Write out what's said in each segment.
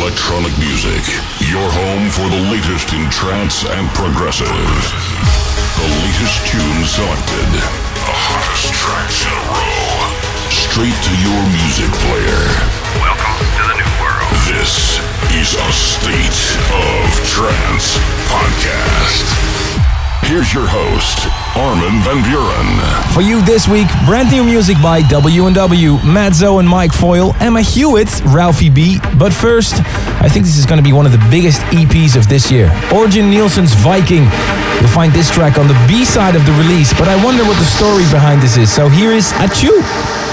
electronic music. Your home for the latest in trance and progressive. The latest tunes selected. The hottest tracks in a row. Straight to your music player. Welcome to the new world. This is A State of Trance podcast. Here's your host, Armin van Buuren. For you this week, brand new music by W&W, Matzo and Mike Foyle, Emma Hewitt, Ralphie B. But first, I think this is going to be one of the biggest EPs of this year. Orjan Nilsen's Viking. You'll find this track on the B side of the release, but I wonder what the story behind this is. So here is Atchoo.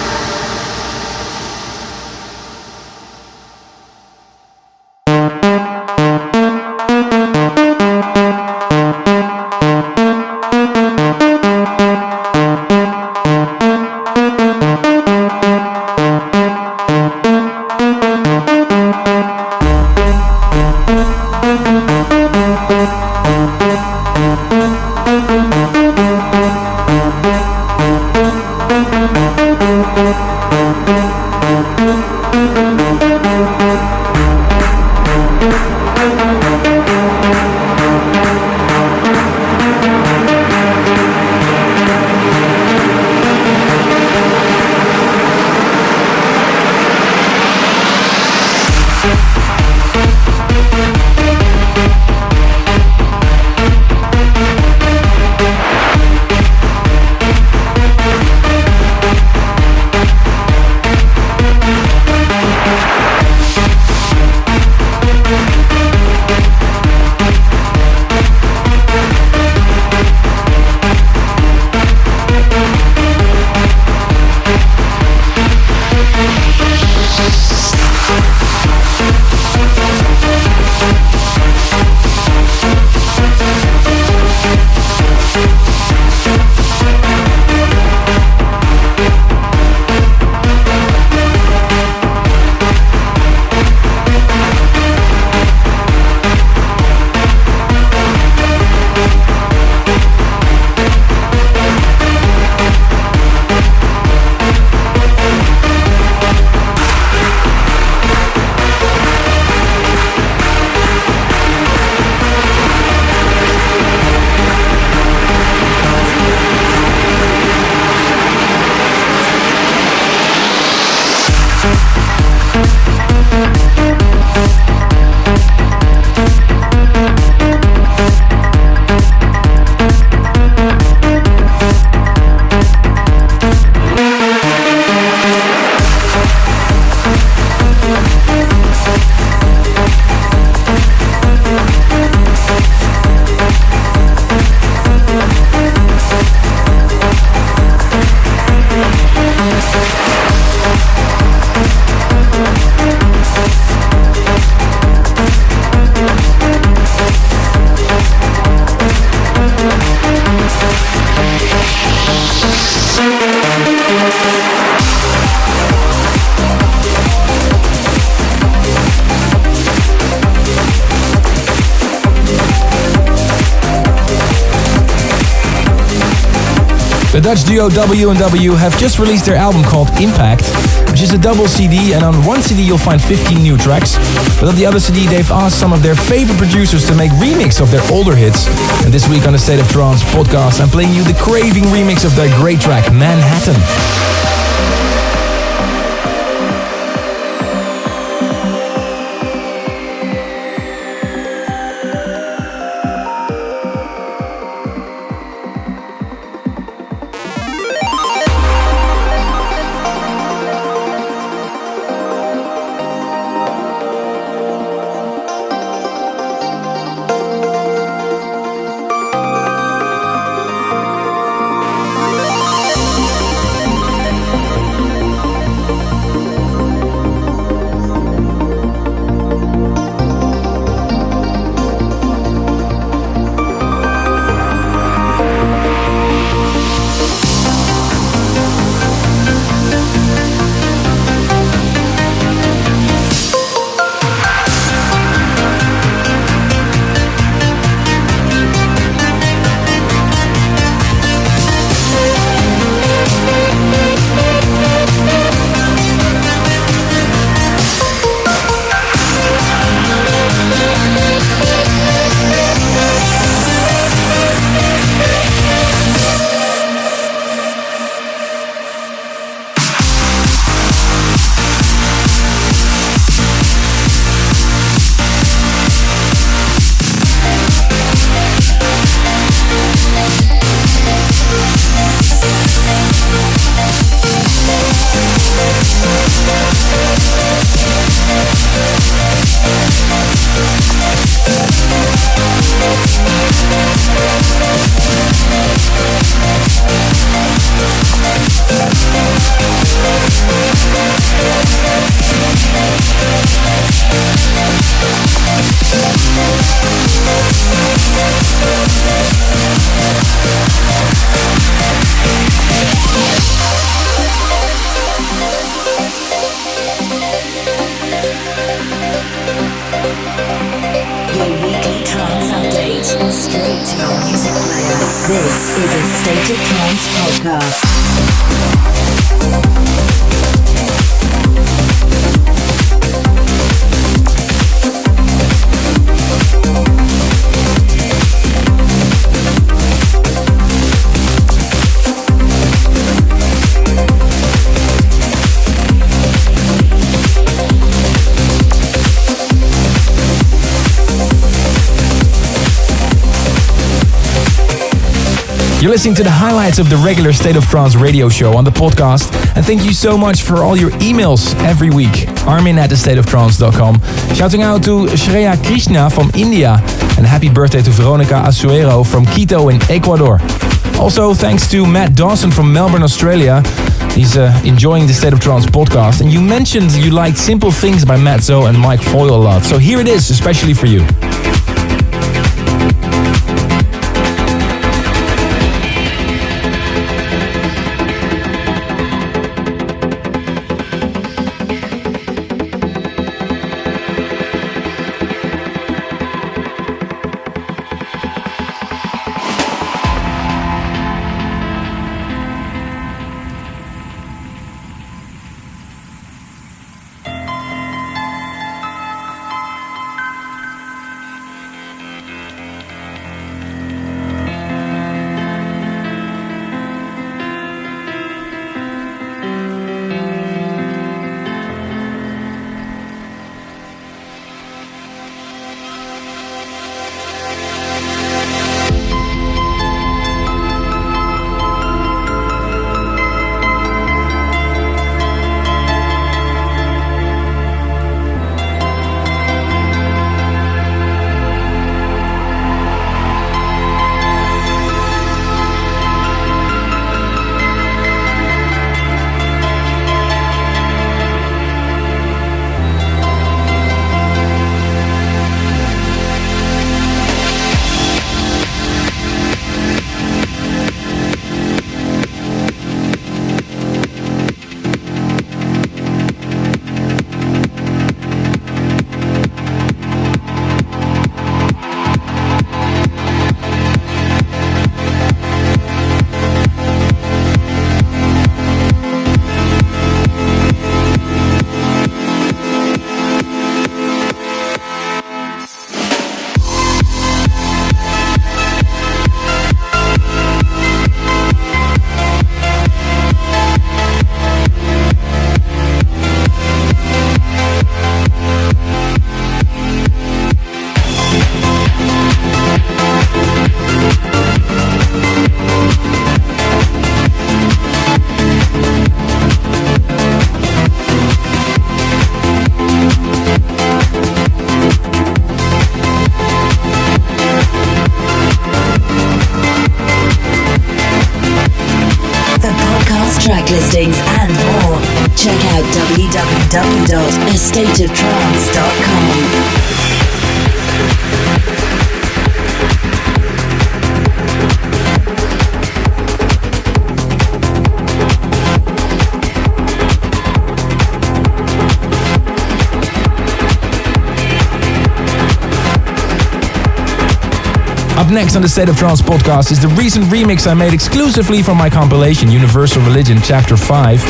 The Dutch duo W&W have just released their album called Impact, which is a double CD, and on one CD you'll find 15 new tracks, but on the other CD they've asked some of their favorite producers to make remix of their older hits. And this week on the State of Trance podcast I'm playing you the Craving remix of their great track Manhattan. straight to your music player. This is a State of Trance podcast. You're listening to the highlights of the regular State of Trance radio show on the podcast. And thank you so much for all your emails every week. Armin at thestateoftrance.com. Shouting out to Shreya Krishna from India. And happy birthday to Veronica Asuero from Quito in Ecuador. Also, thanks to Matt Dawson from Melbourne, Australia. He's enjoying the State of Trance podcast. And you mentioned you liked Simple Things by Matt Zo and Mike Foyle a lot. So here it is, especially for you. Track listings and more. Check out www.astateoftrance.com. Up next on the State of Trance podcast is the recent remix I made exclusively from my compilation Universal Religion Chapter 5,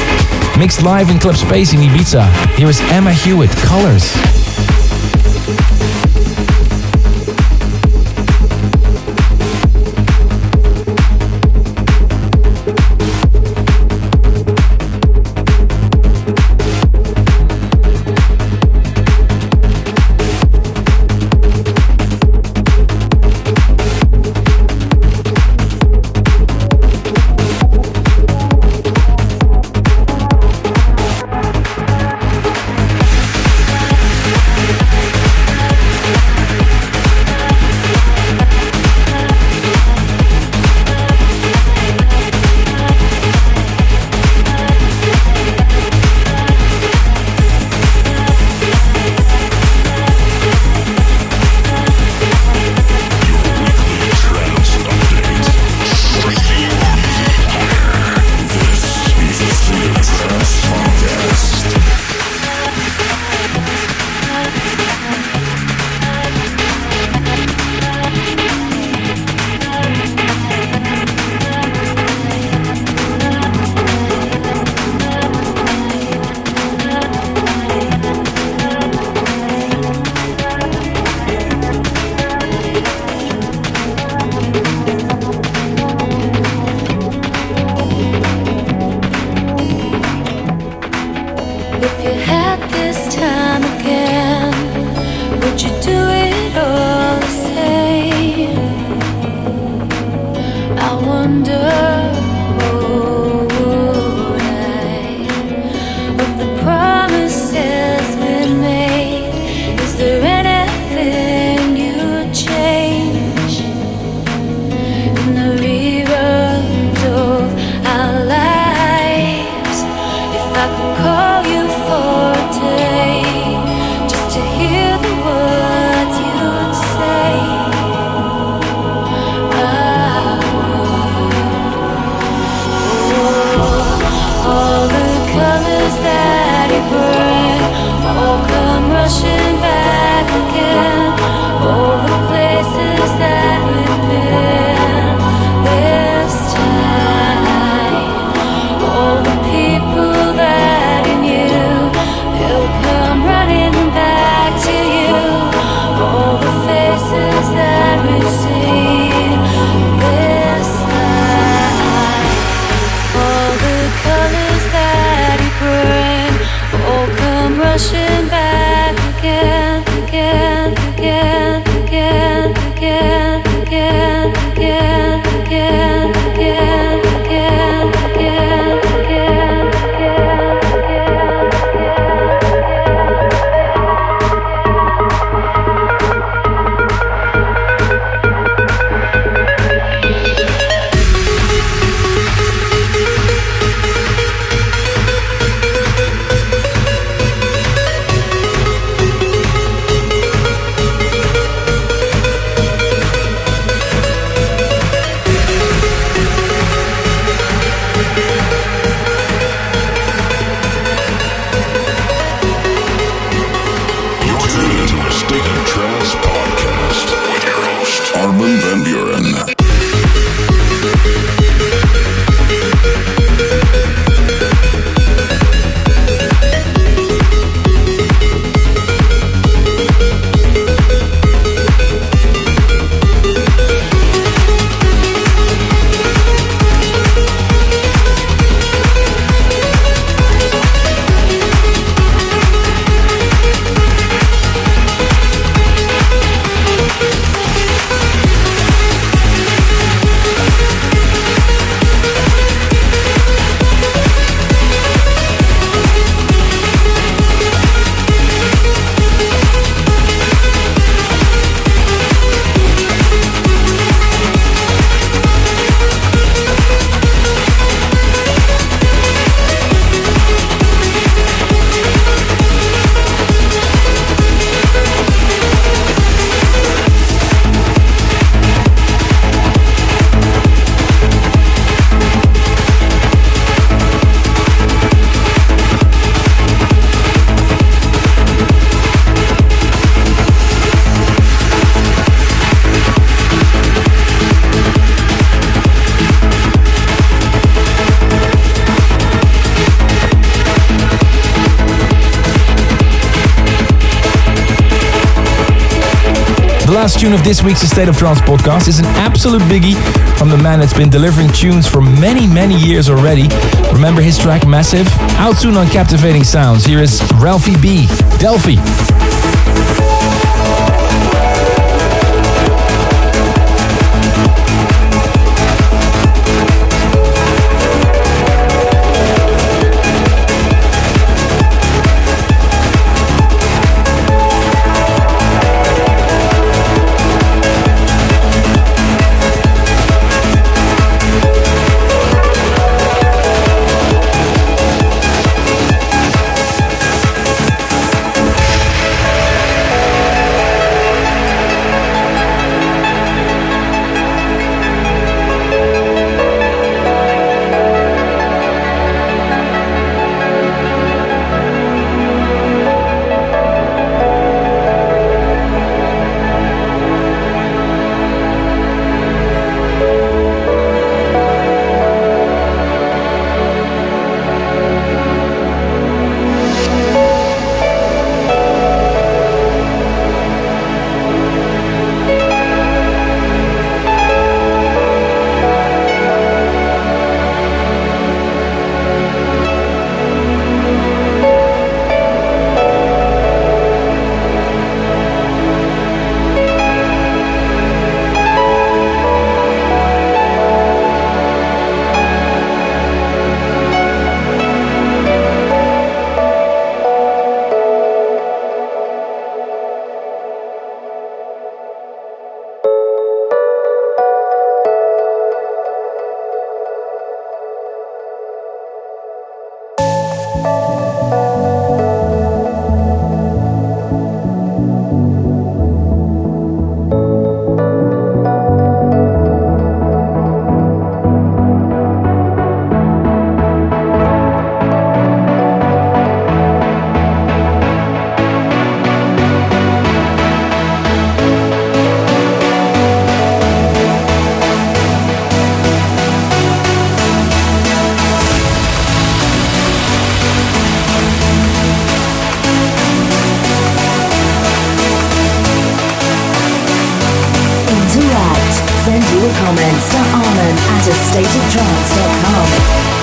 mixed live in Club Space in Ibiza. Here is Emma Hewitt, Colors. Armin van Buuren. Last tune of this week's A State of Trance podcast is an absolute biggie from the man that's been delivering tunes for many, many years already. Remember his track Massive? Out soon on Captivating Sounds. Here is Ralphie B, Delphi. your comments to Armin at astateoftrance.com.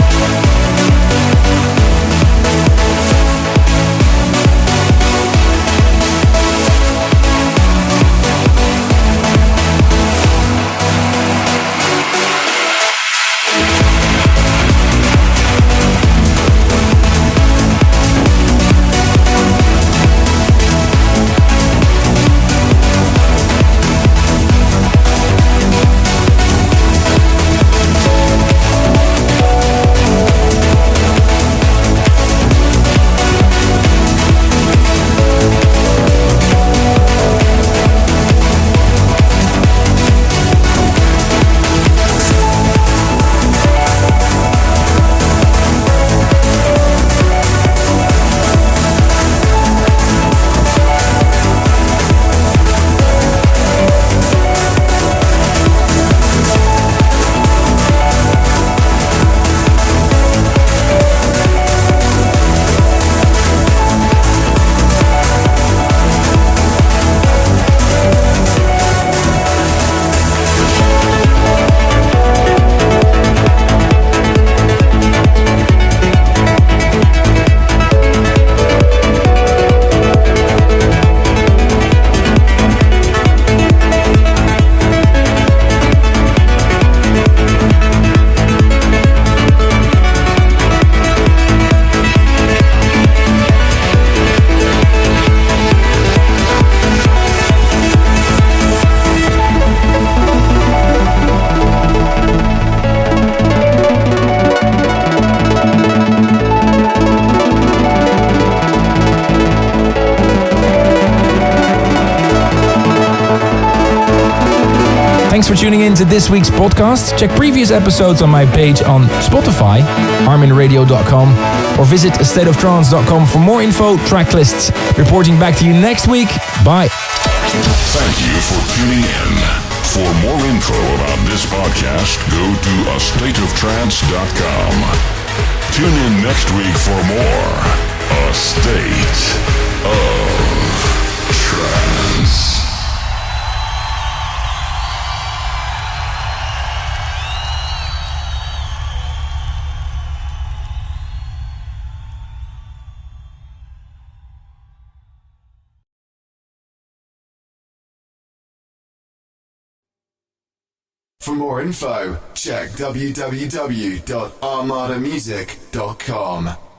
Thanks for tuning in to this week's podcast. Check previous episodes on my page on Spotify, arminradio.com, or visit astateoftrance.com for more info, track lists. Reporting back to you next week. Bye. Thank you for tuning in. For more info about this podcast, go to astateoftrance.com. Tune in next week for more A State of Trance. For more info, check www.armadamusic.com.